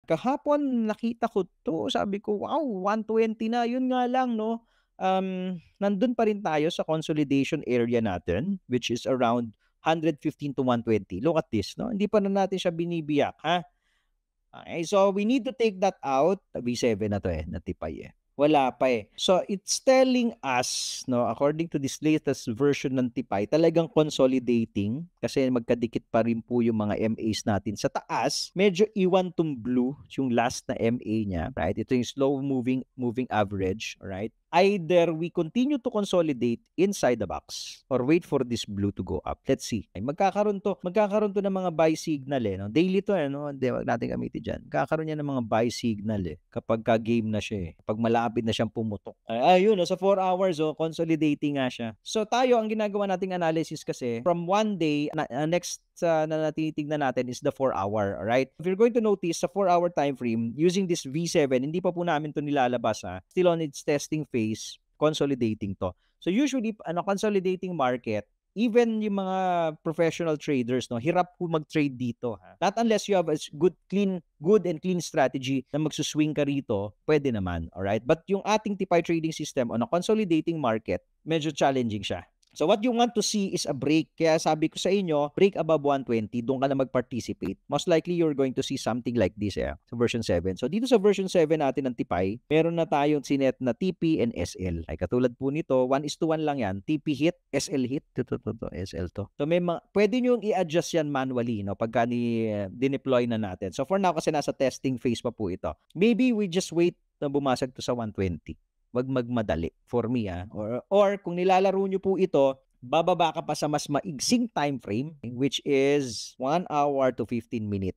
Kahapon nakita ko 'to, sabi ko, "Wow, 120 na." Yun nga lang 'no, nandun pa rin tayo sa consolidation area natin, which is around 115 to 120. Look at this 'no, hindi pa na natin siya binibiyak, ha. Okay, so we need to take that out. V7 na 'to, eh, na Tipay, eh. Wala pa, eh. So it's telling us 'no, according to this latest version ng Tipay, talagang consolidating kasi magkadikit pa rin po yung mga MAs natin sa taas. Medyo iwan 'tong blue, yung last na MA niya, right? Ito yung slow moving moving average, alright? Either we continue to consolidate inside the box or wait for this blue to go up. Let's see. Ay, magkakaroon to ng mga buy signal, eh, no? Daily to, eh, no? Hindi, wag natin gamitin diyan. Magkakaroon yan ng mga buy signal, eh, kapagka game na siya, eh. Kapag malapit na siyang pumutok. Ayun, no, sa 4 hours, oh, consolidating nga siya. So tayo, ang ginagawa nating analysis kasi from one day, next na tinitignan natin is the 4 hour, alright? If you're going to notice sa 4 hour time frame, using this V7, hindi pa po namin to nilalabas, ha. Still on its testing phase, consolidating to. So usually, consolidating market, even yung mga professional traders, no, hirap po mag-trade dito, ha. Not unless you have a good and clean strategy na magsuswing ka rito, pwede naman, alright? But yung ating TIPI trading system on a consolidating market, medyo challenging siya. So what you want to see is a break. Kaya sabi ko sa inyo, break above 120, doon ka na mag-participate. Most likely, you're going to see something like this, sa version 7. So dito sa version 7 natin ng TIPI, meron na tayong sinet na TP and SL. Ay katulad po nito, 1:1 lang yan. TP hit, SL hit. Ito, SL to. So may pwede nyo i-adjust yan manually, no, pagka dineploy na natin. So for now, kasi nasa testing phase pa po ito. Maybe we just wait na bumasag to sa 120. Wag magmadali for me, or kung nilalaro nyo po ito, bababa ka pa sa mas maigsing time frame, which is 1 hour to 15 minutes.